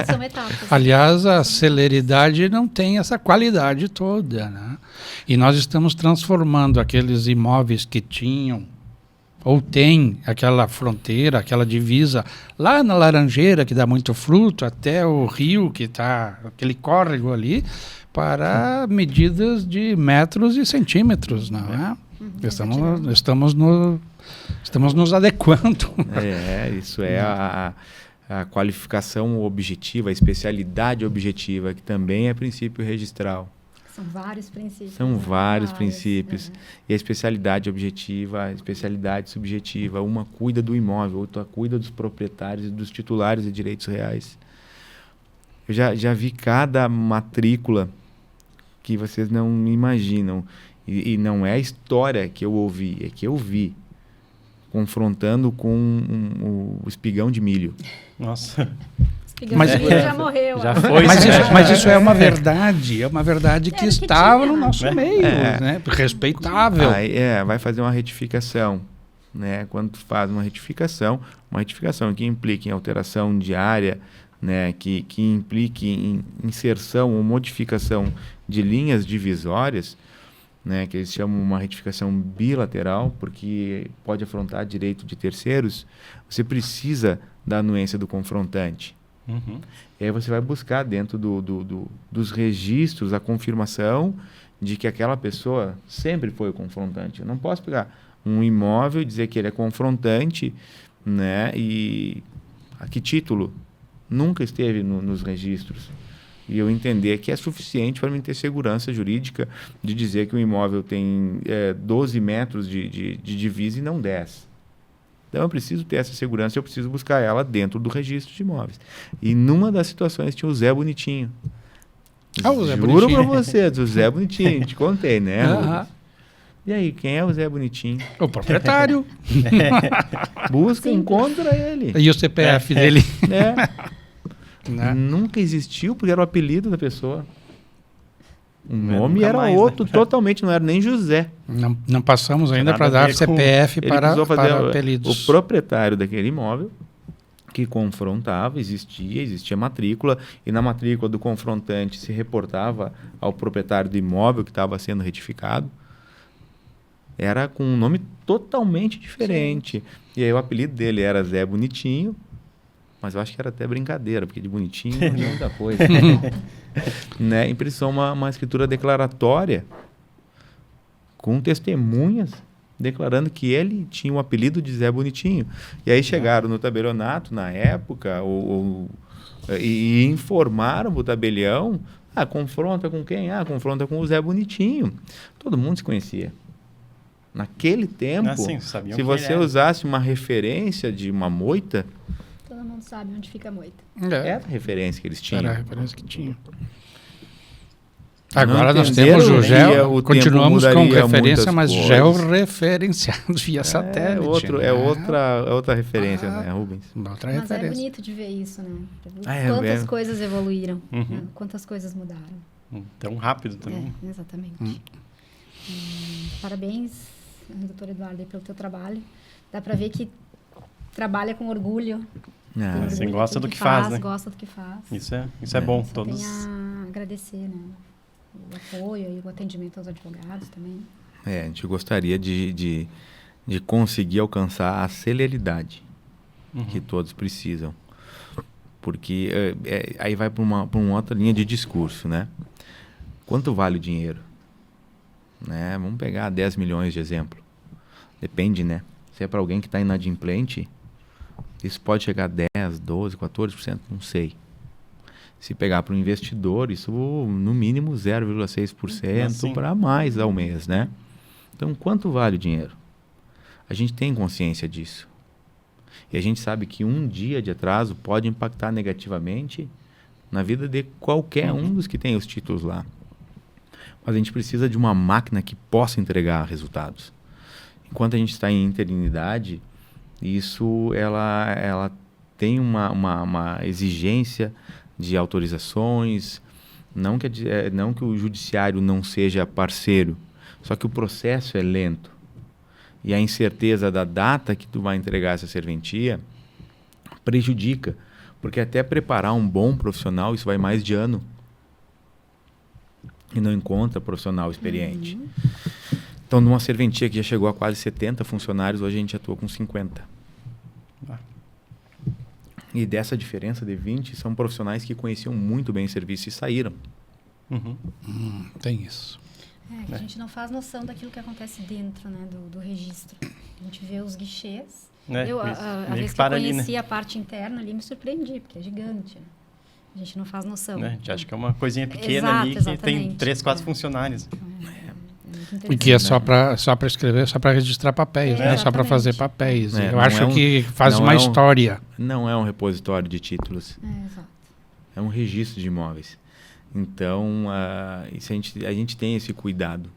São etapas. Aliás, a celeridade não tem essa qualidade toda, né? E nós estamos transformando aqueles imóveis que tinham ou tem aquela fronteira, aquela divisa lá na Laranjeira, que dá muito fruto, até o rio que está, aquele córrego ali, para medidas de metros e centímetros, não é? Estamos nos adequando. Isso é a qualificação objetiva, a especialidade objetiva, que também é princípio registral. São vários princípios. São vários princípios. E a especialidade objetiva, a especialidade subjetiva, uma cuida do imóvel, outra cuida dos proprietários e dos titulares de direitos reais. Eu já vi cada matrícula que vocês não imaginam. E não é a história que eu ouvi, é que eu vi. Confrontando com o espigão de milho. Nossa. Mas já morreu. Já foi. Mas isso é uma verdade que estava no nosso meio, né? Respeitável. Vai fazer uma retificação, né? Quando tu faz uma retificação que implica em alteração de área, né? Que implique em inserção ou modificação de linhas divisórias, né, que eles chamam uma retificação bilateral, porque pode afrontar direito de terceiros, você precisa da anuência do confrontante. E aí você vai buscar dentro dos registros a confirmação de que aquela pessoa sempre foi o confrontante. Eu não posso pegar um imóvel e dizer que ele é confrontante, né, e a que título? Nunca esteve nos registros. E eu entender que é suficiente para mim ter segurança jurídica de dizer que o imóvel tem 12 metros de divisa e não 10. Então eu preciso ter essa segurança, eu preciso buscar ela dentro do registro de imóveis. E numa das situações tinha o Zé Bonitinho. O Zé Juro Bonitinho. para vocês, o Zé Bonitinho, te contei, né? E aí, quem é o Zé Bonitinho? O proprietário. Busca, encontra ele. E o CPF dele. Né? Nunca existiu, porque era o apelido da pessoa. O nome nunca era mais, outro, né? totalmente, não era nem José. Não passamos ainda Nada para a dar ver com- CPF Ele para precisou fazer apelidos. o proprietário daquele imóvel, que confrontava, existia matrícula, e na matrícula do confrontante se reportava ao proprietário do imóvel que estava sendo retificado. Era com um nome totalmente diferente. E aí o apelido dele era Zé Bonitinho, mas eu acho que era até brincadeira, porque de bonitinho não é muita coisa. Né? Impressão uma escritura declaratória com testemunhas declarando que ele tinha o apelido de Zé Bonitinho. E aí chegaram no tabelionato, na época, e informaram o tabelião, confronta com quem? Confronta com o Zé Bonitinho. Todo mundo se conhecia. Naquele tempo, Sim, se você usasse uma referência de uma moita, Todo mundo sabe onde fica a moita. era a referência que eles tinham. Era a referência que tinha. Não Agora nós entenderam temos o que geo, o continuamos tempo com mudaria referência, muitas mas coisas. georreferenciados via satélite. É outra referência, né, Rubens? Outra Mas é referência. bonito de ver isso, né? é Quantas bem- coisas evoluíram, né? Quantas coisas mudaram. Tão rápido também. Exatamente. Parabéns, doutor Eduardo, aí pelo teu trabalho. Dá para ver que trabalha com orgulho. Tem orgulho Você gosta daquilo do que faz, né? Gosta do que faz. Isso é bom. Só Todos. tem a agradecer, né? O apoio e o atendimento aos advogados também. A gente gostaria de conseguir alcançar a celeridade que todos precisam. Porque aí vai para uma outra linha de discurso, né? Quanto vale o dinheiro? Né? Vamos pegar 10 milhões de exemplo. Depende, né? Se é para alguém que está inadimplente, isso pode chegar a 10, 12, 14%, não sei. Se pegar para um investidor, isso no mínimo 0,6% para mais ao mês, né? Então, quanto vale o dinheiro? A gente tem consciência disso. E a gente sabe que um dia de atraso pode impactar negativamente na vida de qualquer um dos que tem os títulos lá. Mas a gente precisa de uma máquina que possa entregar resultados. enquanto a gente está em interinidade, isso ela tem uma exigência de autorizações, não que o judiciário não seja parceiro, só que o processo é lento. E a incerteza da data que tu vai entregar essa serventia prejudica, porque até preparar um bom profissional, isso vai mais de ano. E não encontra profissional experiente. Então, numa serventia que já chegou a quase 70 funcionários, hoje a gente atua com 50. E dessa diferença de 20, são profissionais que conheciam muito bem o serviço e saíram. Tem isso. Que a gente não faz noção daquilo que acontece dentro, né, do registro. A gente vê os guichês. A vez que eu conheci, né, a parte interna ali, me surpreendi, porque é gigante. Né? A gente não faz noção. A gente acha que é uma coisinha pequena ali, que tem 3, 4 funcionários. E que é só para escrever, só para registrar papéis, né? Só para fazer papéis. Eu acho que faz uma história. Não é um repositório de títulos. Exato. É um registro de imóveis. Então, isso a gente tem esse cuidado.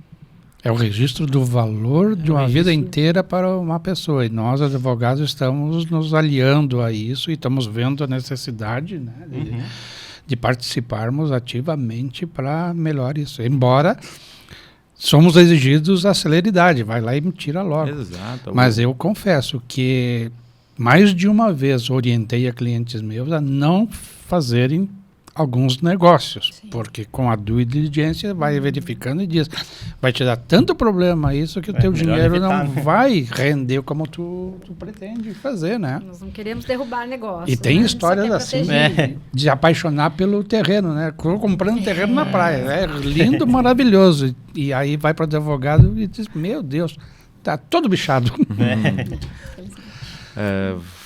É o registro do valor de uma vida inteira para uma pessoa. E nós, advogados, estamos nos aliando a isso e estamos vendo a necessidade, né, de participarmos ativamente para melhorar isso. Embora somos exigidos a celeridade, vai lá e me tira logo. Exato. Mas eu confesso que mais de uma vez orientei a clientes meus a não fazerem alguns negócios, porque com a due diligência vai verificando e diz, vai te dar tanto problema isso que o teu dinheiro evitar, não vai render como tu pretende fazer, né? Nós não queremos derrubar negócio. E tem histórias assim de apaixonar pelo terreno, né? Comprando terreno na praia, é lindo, maravilhoso. E aí vai para o advogado e diz, meu Deus, tá todo bichado.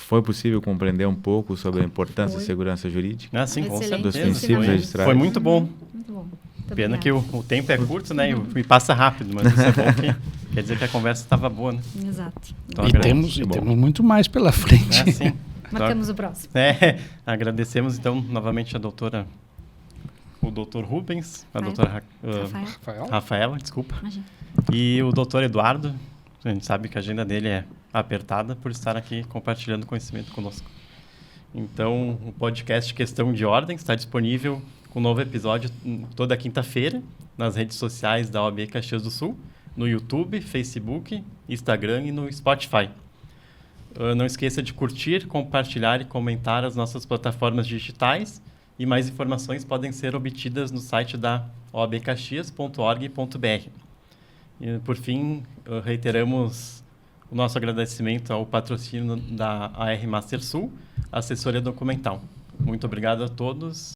Foi possível compreender um pouco sobre a importância da segurança jurídica? Sim, com certeza. Dos princípios registrais. Foi muito bom. Muito bom. Muito Pena obrigada. que o tempo é curto, né? E passa rápido, mas isso é bom que quer dizer que a conversa estava boa, né? Exato. Então, E temos muito mais pela frente. Sim. Marcamos o próximo. Agradecemos, então, novamente o doutor Rubens, a doutora Rafaela, desculpa. Imagina. E o doutor Eduardo. A gente sabe que a agenda dele é apertada por estar aqui compartilhando conhecimento conosco. Então, o podcast Questão de Ordem está disponível com um novo episódio toda quinta-feira nas redes sociais da OAB Caxias do Sul, no YouTube, Facebook, Instagram e no Spotify. Não esqueça de curtir, compartilhar e comentar as nossas plataformas digitais e mais informações podem ser obtidas no site da oabcaxias.org.br. E, por fim, reiteramos o nosso agradecimento ao patrocínio da AR Master Sul, assessoria documental. Muito obrigado a todos